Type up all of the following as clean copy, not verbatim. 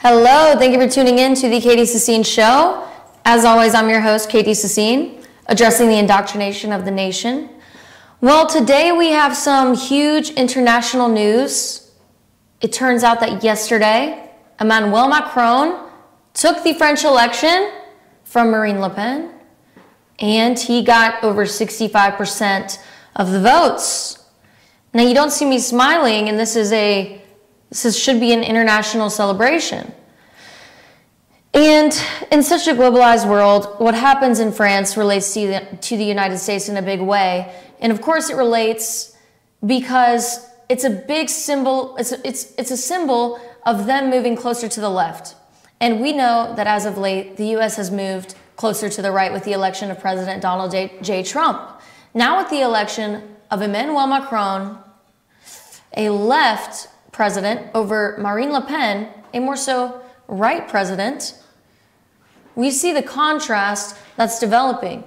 Hello, thank you for tuning in to the Katie Sassine Show. As always, I'm your host, Katie Sassine, addressing the indoctrination of the nation. Well, today we have some huge international news. It turns out that yesterday, Emmanuel Macron took the French election from Marine Le Pen, and he got over 65% of the votes. Now, you don't see me smiling, and this should be an international celebration. And in such a globalized world, what happens in France relates to the United States in a big way. And of course it relates because it's a big symbol, it's a symbol of them moving closer to the left. And we know that as of late, the US has moved closer to the right with the election of President Donald J. Trump. Now with the election of Emmanuel Macron, a left president over Marine Le Pen, a more so right president, we see the contrast that's developing.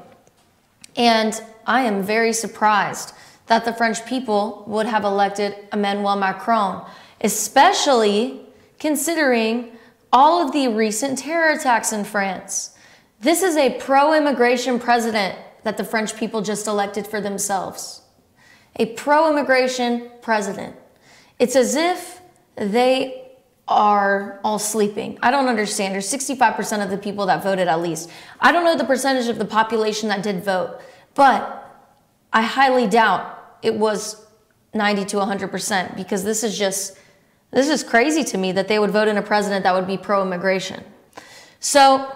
And I am very surprised that the French people would have elected Emmanuel Macron, especially considering all of the recent terror attacks in France. This is a pro-immigration president that the French people just elected for themselves. A pro-immigration president. It's as if they are all sleeping. I don't understand. There's 65% of the people that voted at least. I don't know the percentage of the population that did vote, but I highly doubt it was 90 to 100% because this is crazy to me that they would vote in a president that would be pro-immigration. So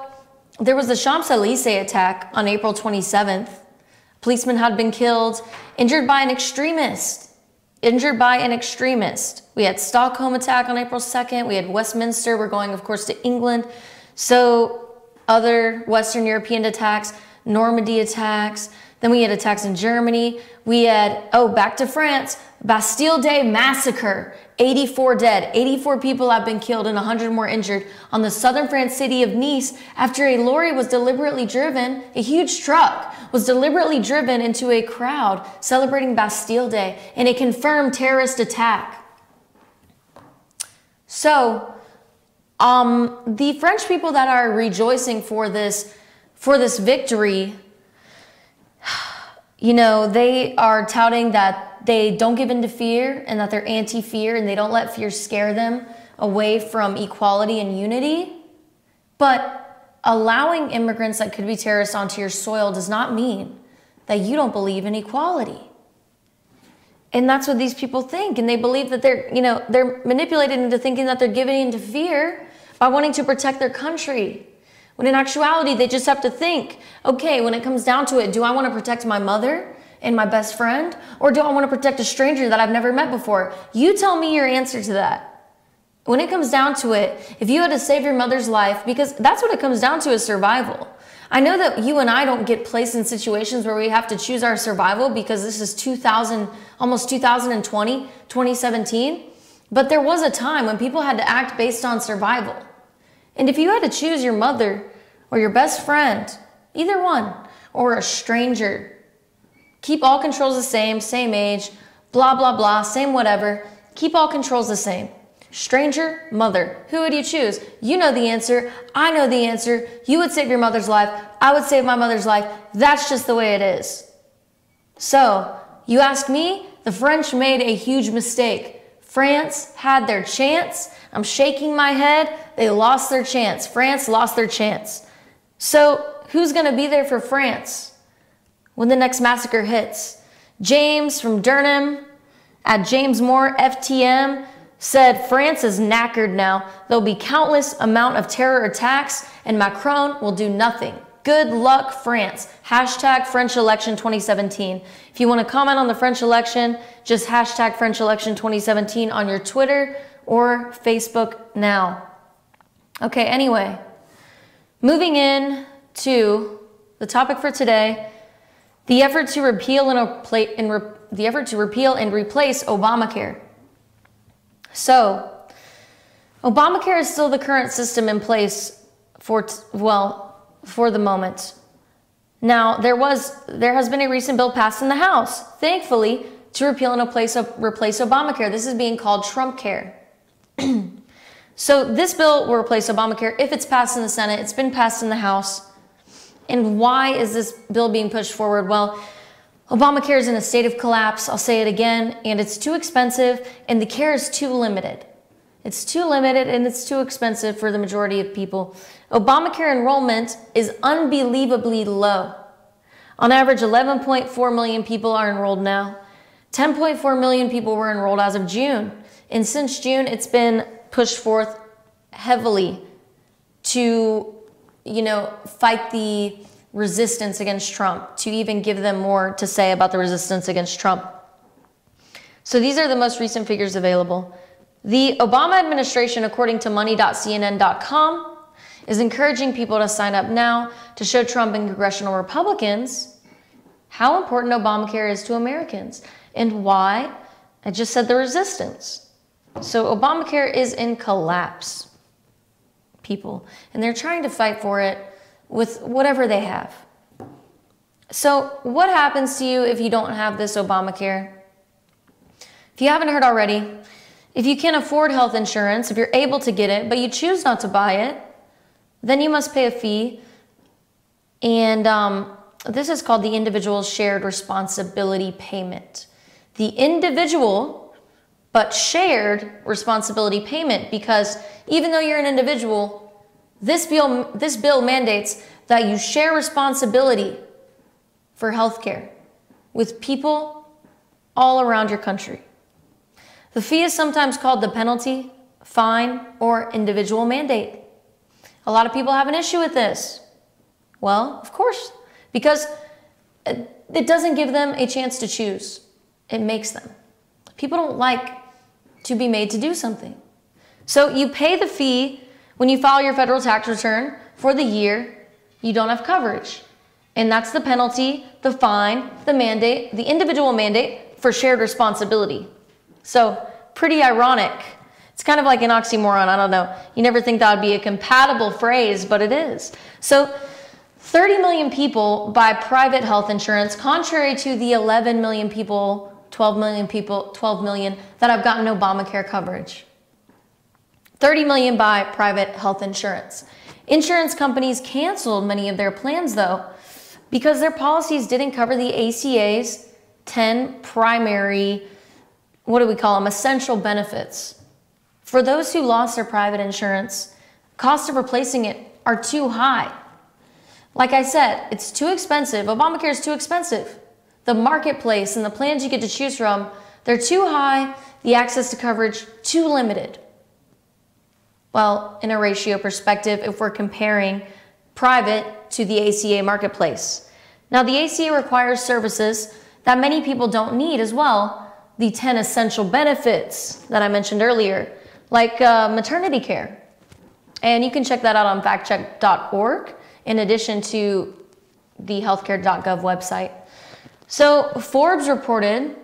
there was the Champs-Élysées attack on April 27th. A policeman had been killed, injured by an extremist. We had Stockholm attack on April 2nd. We had Westminster. We're going, of course, to England. So other Western European attacks, Normandy attacks. Then we had attacks in Germany. We had, back to France, Bastille Day massacre. 84 dead. 84 people have been killed and 100 more injured on the southern France city of Nice after a lorry was deliberately driven, a huge truck was deliberately driven into a crowd celebrating Bastille Day in a confirmed terrorist attack. So, the French people that are rejoicing for this victory, you know, they are touting that they don't give in to fear and that they're anti-fear and they don't let fear scare them away from equality and unity. But allowing immigrants that could be terrorists onto your soil does not mean that you don't believe in equality. And that's what these people think. And they believe that they're manipulated into thinking that they're giving into fear by wanting to protect their country. When in actuality, they just have to think, okay, when it comes down to it, do I want to protect my mother and my best friend? Or do I want to protect a stranger that I've never met before? You tell me your answer to that. When it comes down to it, if you had to save your mother's life, because that's what it comes down to is survival. I know that you and I don't get placed in situations where we have to choose our survival because this is almost 2020, 2017. But there was a time when people had to act based on survival. And if you had to choose your mother or your best friend, either one, or a stranger, keep all controls the same age, blah, blah, blah, same whatever, keep all controls the same. Stranger, mother, who would you choose? You know the answer. I know the answer. You would save your mother's life. I would save my mother's life. That's just the way it is. So, you ask me, the French made a huge mistake. France had their chance. I'm shaking my head. They lost their chance. France lost their chance. So, who's going to be there for France when the next massacre hits? James from Durham at James Moore FTM said France is knackered now. There'll be countless amount of terror attacks and Macron will do nothing. Good luck, France. Hashtag French election 2017. If you want to comment on the French election, just hashtag French election 2017 on your Twitter or Facebook now. Okay, anyway, moving in to the topic for today, the effort to repeal and replace Obamacare. So, Obamacare is still the current system in place for the moment. Now, there has been a recent bill passed in the House, thankfully, to repeal and replace Obamacare. This is being called TrumpCare. So this bill will replace Obamacare if it's passed in the Senate. It's been passed in the House. And why is this bill being pushed forward? Well, Obamacare is in a state of collapse. I'll say it again. And it's too expensive, and the care is too limited. It's too limited, and it's too expensive for the majority of people. Obamacare enrollment is unbelievably low. On average, 11.4 million people are enrolled now. 10.4 million people were enrolled as of June. And since June, it's been pushed forth heavily to, fight the resistance against Trump, to even give them more to say about the resistance against Trump. So these are the most recent figures available. The Obama administration, according to money.cnn.com, is encouraging people to sign up now to show Trump and congressional Republicans how important Obamacare is to Americans and why. I just said the resistance. So Obamacare is in collapse, people, and they're trying to fight for it with whatever they have. So what happens to you if you don't have this Obamacare? If you haven't heard already, if you can't afford health insurance, if you're able to get it, but you choose not to buy it, then you must pay a fee. And this is called the individual shared responsibility payment. The individual but shared responsibility payment, because even though you're an individual, this bill mandates that you share responsibility for healthcare with people all around your country. The fee is sometimes called the penalty, fine, or individual mandate. A lot of people have an issue with this. Well, of course, because it doesn't give them a chance to choose. It makes them. People don't like to be made to do something. So you pay the fee when you file your federal tax return for the year you don't have coverage. And that's the penalty, the fine, the mandate, the individual mandate for shared responsibility. So pretty ironic. It's kind of like an oxymoron. I don't know. You never think that would be a compatible phrase, but it is. So 30 million people buy private health insurance, contrary to the 11 million people, 12 million that have gotten Obamacare coverage. 30 million buy private health insurance. Insurance companies canceled many of their plans, though, because their policies didn't cover the ACA's 10 primary, what do we call them, essential benefits. For those who lost their private insurance, costs of replacing it are too high. Like I said, it's too expensive. Obamacare is too expensive. The marketplace and the plans you get to choose from, they're too high. The access to coverage, too limited. Well, in a ratio perspective, if we're comparing private to the ACA marketplace. Now, the ACA requires services that many people don't need as well. The 10 essential benefits that I mentioned earlier, like maternity care. And you can check that out on factcheck.org in addition to the healthcare.gov website. So Forbes reported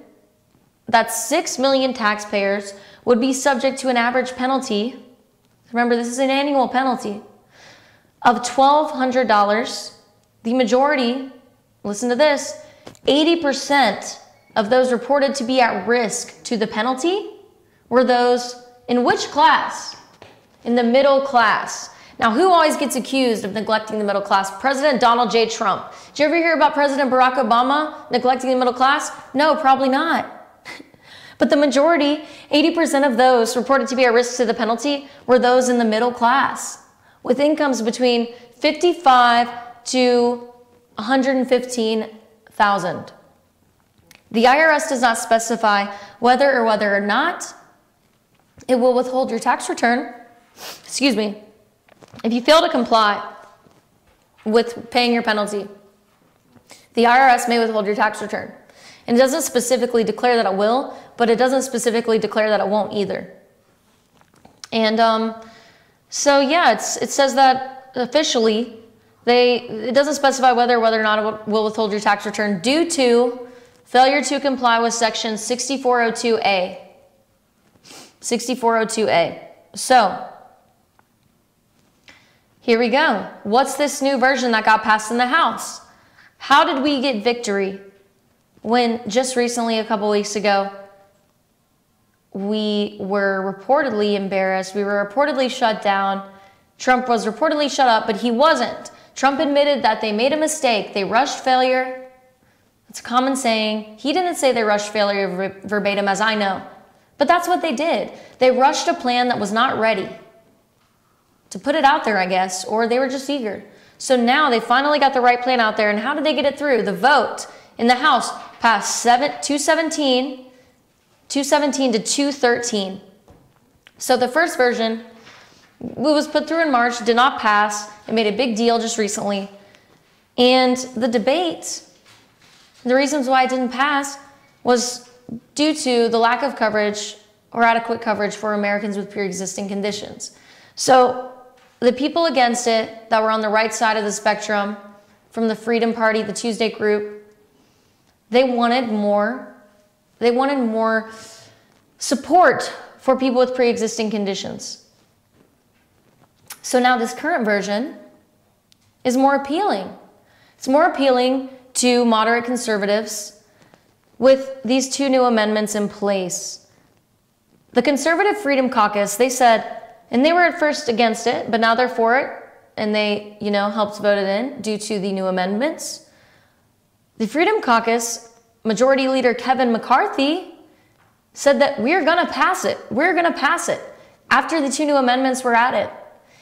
that 6 million taxpayers would be subject to an average penalty. Remember, this is an annual penalty of $1,200. The majority, listen to this, 80% of those reported to be at risk to the penalty were those in which class? In the middle class. Now, who always gets accused of neglecting the middle class? President Donald J. Trump. Did you ever hear about President Barack Obama neglecting the middle class? No, probably not. But the majority, 80% of those reported to be at risk to the penalty were those in the middle class with incomes between $55,000 to $115,000. The IRS does not specify whether or not it will withhold your tax return. Excuse me. If you fail to comply with paying your penalty, the IRS may withhold your tax return. And it doesn't specifically declare that it will, but it doesn't specifically declare that it won't either. And so yeah, it says that officially, it doesn't specify whether or not it will withhold your tax return due to failure to comply with section 6402A. 6402A. So here we go. What's this new version that got passed in the House? How did we get victory when just recently, a couple weeks ago, we were reportedly embarrassed. We were reportedly shut down. Trump was reportedly shut up, but he wasn't. Trump admitted that they made a mistake. They rushed failure. It's a common saying. He didn't say they rushed failure verbatim, as I know. But that's what they did. They rushed a plan that was not ready to put it out there, I guess, or they were just eager. So now they finally got the right plan out there. And how did they get it through? The vote in the House passed 217 to 213. So the first version was put through in March, did not pass. It made a big deal just recently. And the debate, the reasons why it didn't pass was due to the lack of coverage or adequate coverage for Americans with pre-existing conditions. So the people against it that were on the right side of the spectrum, from the Freedom Party, the Tuesday group, they wanted more support for people with pre-existing conditions. So now this current version is more appealing. It's more appealing to moderate conservatives with these two new amendments in place. The Conservative Freedom Caucus, they said, and they were at first against it, but now they're for it, and they, helped vote it in due to the new amendments. The Freedom Caucus, Majority Leader Kevin McCarthy, said that we're going to pass it. We're going to pass it after the two new amendments were added.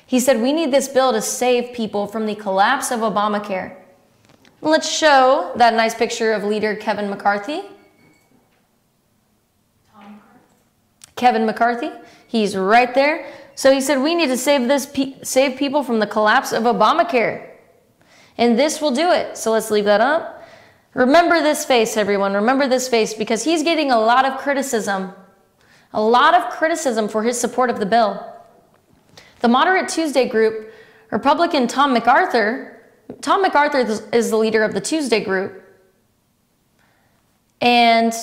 He said, we need this bill to save people from the collapse of Obamacare. Let's show that nice picture of Leader Kevin McCarthy. Kevin McCarthy, he's right there. So he said, we need to save people from the collapse of Obamacare. And this will do it. So let's leave that up. Remember this face, everyone. Remember this face, because he's getting a lot of criticism. A lot of criticism for his support of the bill. The Moderate Tuesday group, Republican Tom MacArthur is the leader of the Tuesday group. And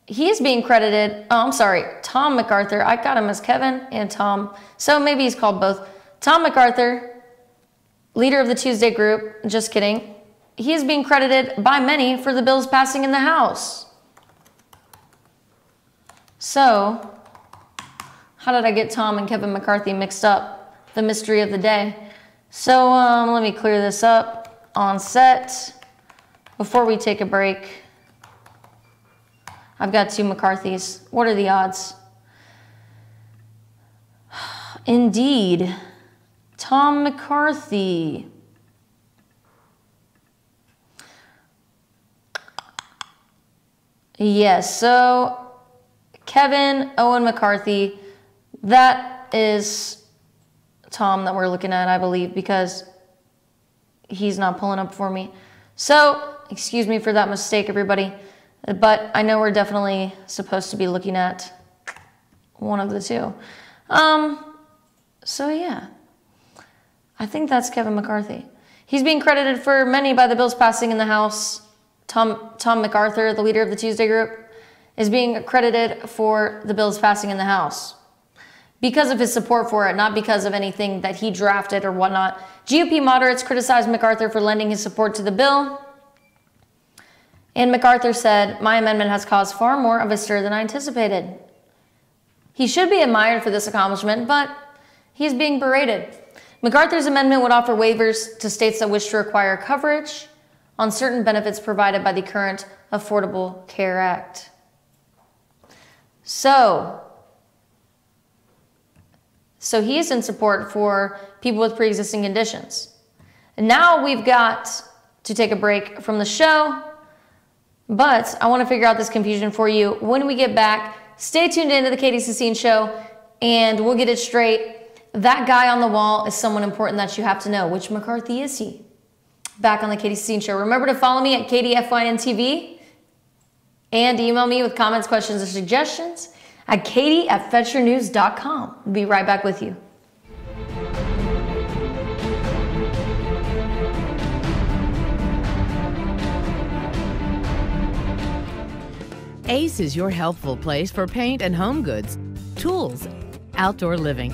he is being credited, Tom MacArthur. I got him as Kevin and Tom. So maybe he's called both. Tom MacArthur, leader of the Tuesday group, just kidding. He is being credited by many for the bills passing in the House. So, how did I get Tom and Kevin McCarthy mixed up? The mystery of the day. So, let me clear this up on set before we take a break. I've got two McCarthys. What are the odds? Indeed, Tom McCarthy. Yes, so Kevin Owen McCarthy, that is Tom that we're looking at, I believe, because he's not pulling up for me. So, excuse me for that mistake, everybody. But I know we're definitely supposed to be looking at one of the two. So yeah, I think that's Kevin McCarthy. He's being credited for many by the bills passing in the House. Tom MacArthur, the leader of the Tuesday group, is being credited for the bills passing in the House because of his support for it, not because of anything that he drafted or whatnot. GOP moderates criticized MacArthur for lending his support to the bill. And MacArthur said, my amendment has caused far more of a stir than I anticipated. He should be admired for this accomplishment, but he's being berated. MacArthur's amendment would offer waivers to states that wish to require coverage on certain benefits provided by the current Affordable Care Act. So he is in support for people with pre-existing conditions. And now we've got to take a break from the show. But I want to figure out this confusion for you. When we get back, stay tuned into the Katie Sassine Show, and we'll get it straight. That guy on the wall is someone important that you have to know. Which McCarthy is he? Back on the Katie Sassine Show. Remember to follow me at Katie FYNTV and email me with comments, questions, or suggestions at katie@fetchernews.com. We'll be right back with you. Ace is your healthful place for paint and home goods, tools, outdoor living,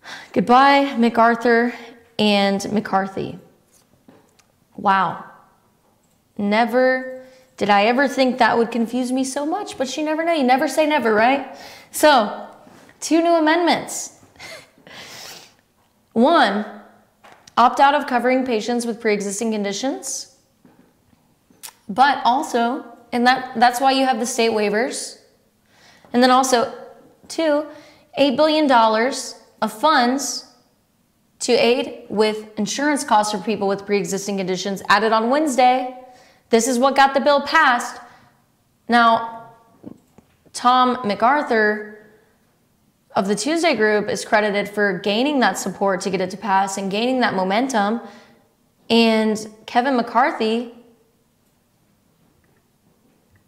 Goodbye, MacArthur and McCarthy. Wow. Never did I ever think that would confuse me so much, but you never know. You never say never, right? So, 2 new amendments. 1, opt out of covering patients with pre-existing conditions. But also, and that's why you have the state waivers. And then also, 2, $8 billion of funds to aid with insurance costs for people with pre-existing conditions added on Wednesday. This is what got the bill passed. Now, Tom MacArthur of the Tuesday group is credited for gaining that support to get it to pass and gaining that momentum. And Kevin McCarthy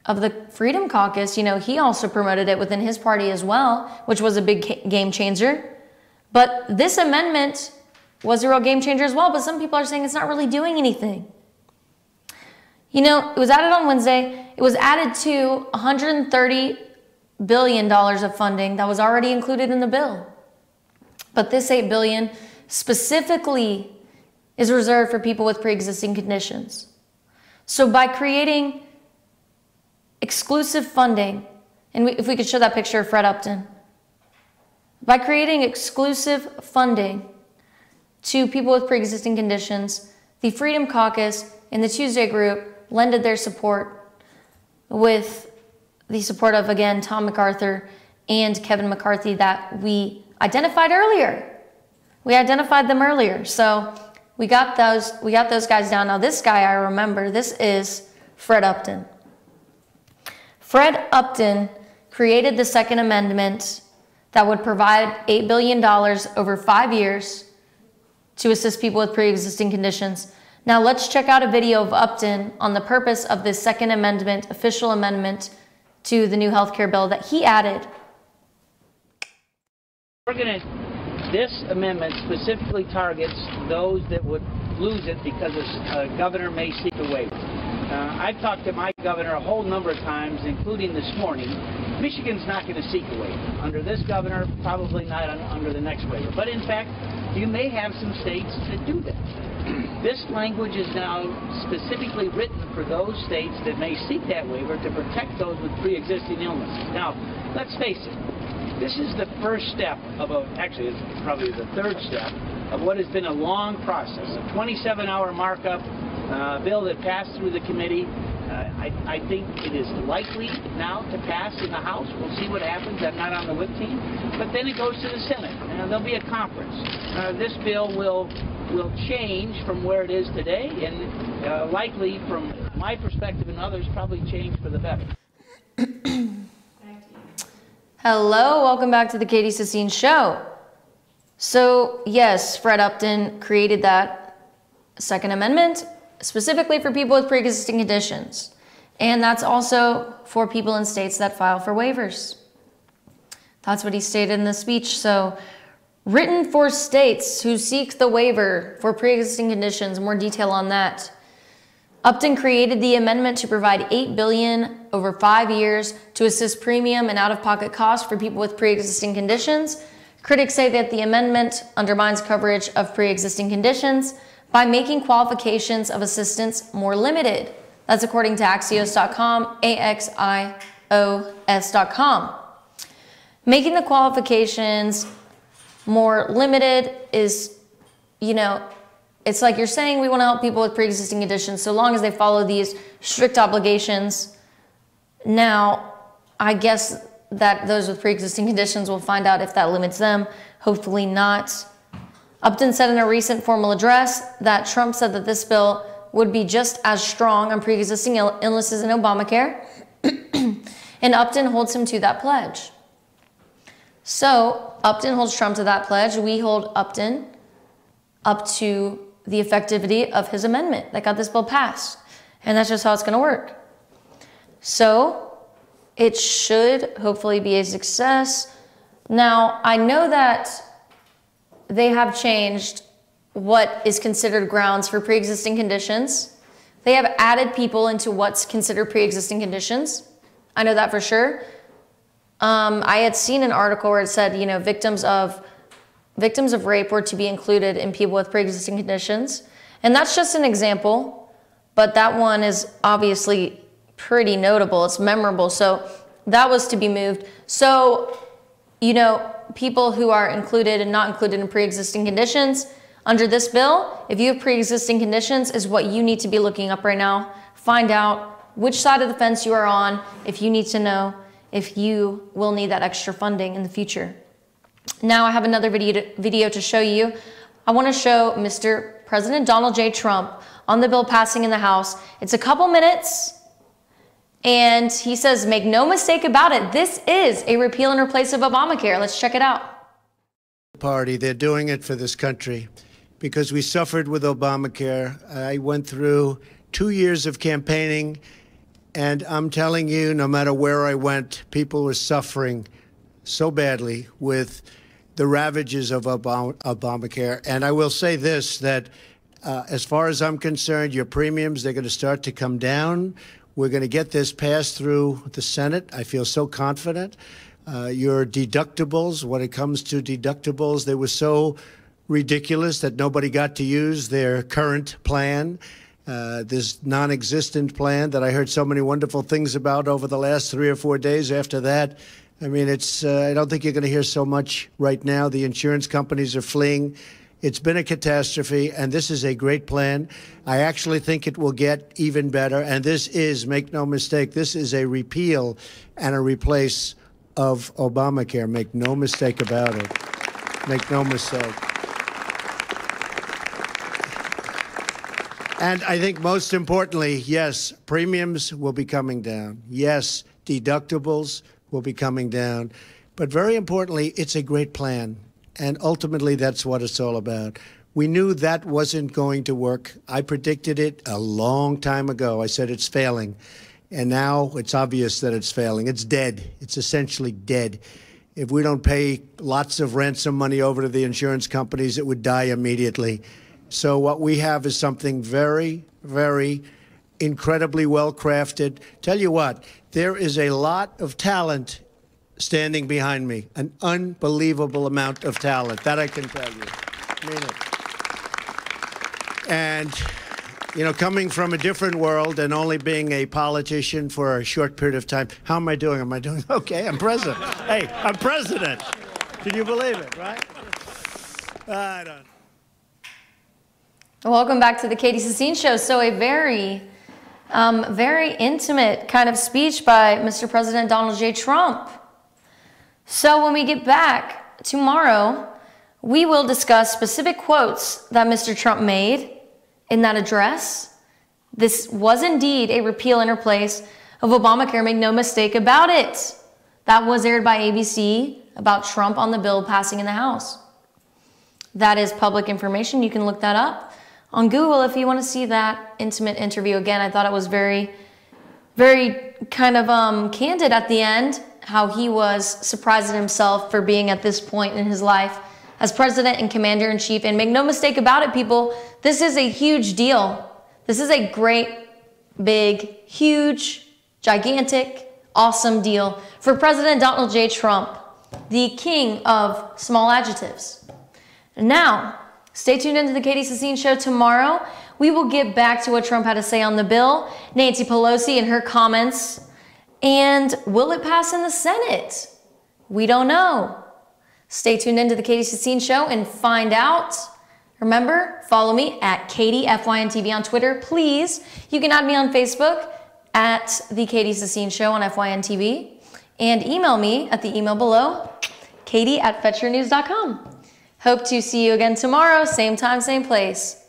of the Freedom Caucus, you know, he also promoted it within his party as well, which was a big game changer. But this amendment was a real game changer as well, but some people are saying it's not really doing anything. You know, it was added on Wednesday. It was added to $130 billion of funding that was already included in the bill. But this $8 billion specifically is reserved for people with pre-existing conditions. So by creating exclusive funding, and if we could show that picture of Fred Upton, by creating exclusive funding to people with pre-existing conditions, the Freedom Caucus and the Tuesday group lended their support with the support of, again, Tom MacArthur and Kevin McCarthy that we identified earlier. We identified them earlier. So we got those guys down. Now this guy I remember, this is Fred Upton. Fred Upton created the Second Amendment that would provide $8 billion over 5 years to assist people with pre-existing conditions. Now let's check out a video of Upton on the purpose of this Second Amendment, official amendment to the new healthcare bill that he added. This amendment specifically targets those that would lose it because a governor may seek a waiver. I've talked to my governor a whole number of times, including this morning. Michigan's not going to seek a waiver. Under this governor, probably not under the next waiver. But in fact, you may have some states that do that. This language is now specifically written for those states that may seek that waiver to protect those with pre-existing illnesses. Now, let's face it, this is the first step of actually it's probably the third step of what has been a long process, a 27-hour markup, bill that passed through the committee. I think it is likely now to pass in the House. We'll see what happens. I'm not on the whip team. But then it goes to the Senate. There'll be a conference. This bill will change from where it is today, and likely, from my perspective and others, probably change for the better. Hello, welcome back to the Katie Sassine Show. So, yes, Fred Upton created that Second Amendment specifically for people with pre-existing conditions. And that's also for people in states that file for waivers. That's what he stated in the speech. So, written for states who seek the waiver for pre-existing conditions, more detail on that. Upton created the amendment to provide $8 billion over 5 years to assist premium and out-of-pocket costs for people with pre-existing conditions. Critics say that the amendment undermines coverage of pre-existing conditions by making qualifications of assistance more limited. That's according to Axios.com, AXIOS.com. Making the qualifications more limited is, you know, it's like you're saying we want to help people with pre-existing conditions so long as they follow these strict obligations. Now, I guess that those with pre-existing conditions will find out if that limits them. Hopefully not. Upton said in a recent formal address that Trump said that this bill would be just as strong on pre-existing illnesses in ObamaCare, and Upton holds him to that pledge. So, Upton holds Trump to that pledge. We hold Upton up to the effectivity of his amendment that got this bill passed. And that's just how it's going to work. So, it should hopefully be a success. Now, I know that they have changed what is considered grounds for pre-existing conditions. They have added people into what's considered pre-existing conditions. I know that for sure. I had seen an article where it said, you know, victims of victims of rape were to be included in people with pre-existing conditions. And that's just an example, but that one is obviously pretty notable. It's memorable. So that was to be moved. So, you know, people who are included and not included in pre-existing conditions under this bill, if you have pre-existing conditions, is what you need to be looking up right now. Find out which side of the fence you are on, if you need to know if you will need that extra funding in the future. Now I have another video to show you. I want to show Mr. President Donald J. Trump on the bill passing in the House. It's a couple minutes, and he says, make no mistake about it, this is a repeal and replace of Obamacare. Let's check it out. Party, they're doing it for this country because we suffered with Obamacare. I went through 2 years of campaigning, and I'm telling you, no matter where I went, people were suffering so badly with the ravages of Obamacare. And I will say this, that as far as I'm concerned, your premiums, they're going to start to come down. We're going to get this passed through the Senate. I feel so confident. Your deductibles, when it comes to deductibles, they were so ridiculous that nobody got to use their current plan. This non-existent plan that I heard so many wonderful things about over the last 3 or 4 days after that. I mean, it's, I don't think you're going to hear so much right now. The insurance companies are fleeing. It's been a catastrophe, and this is a great plan. I actually think it will get even better, and this is, make no mistake, this is a repeal and a replace of Obamacare. Make no mistake about it. Make no mistake. And I think most importantly, yes, premiums will be coming down. Yes, deductibles will be coming down. But very importantly, it's a great plan. And ultimately, that's what it's all about. We knew that wasn't going to work. I predicted it a long time ago. I said it's failing. And now it's obvious that it's failing. It's dead. It's essentially dead. If we don't pay lots of ransom money over to the insurance companies, it would die immediately. So what we have is something very, very incredibly well-crafted. Tell you what, there is a lot of talent standing behind me, an unbelievable amount of talent. That I can tell you. I mean it. And, you know, coming from a different world and only being a politician for a short period of time, how am I doing? Am I doing okay? I'm president. Hey, I'm president. Can you believe it, right? I don't. Welcome back to the Katie Sassine Show. So a very intimate kind of speech by Mr. President Donald J. Trump. So when we get back tomorrow, we will discuss specific quotes that Mr. Trump made in that address. This was indeed a repeal and replace of Obamacare, make no mistake about it. That was aired by ABC about Trump on the bill passing in the House. That is public information. You can look that up on Google if you want to see that intimate interview again. I thought it was very, very kind of candid at the end, how he was surprised at himself for being at this point in his life as president and commander-in-chief. And make no mistake about it, people, this is a huge deal. This is a great, big, huge, gigantic, awesome deal for President Donald J. Trump, the king of small adjectives. Now, stay tuned into the Katie Sassine Show tomorrow. We will get back to what Trump had to say on the bill, Nancy Pelosi and her comments, and will it pass in the Senate? We don't know. Stay tuned into the Katie Sassine Show and find out. Remember, follow me at Katie FYNTV on Twitter, please. You can add me on Facebook at the Katie Sassine Show on FYNTV, and email me at the email below, katie@fetchyournews.com. Hope to see you again tomorrow, same time, same place.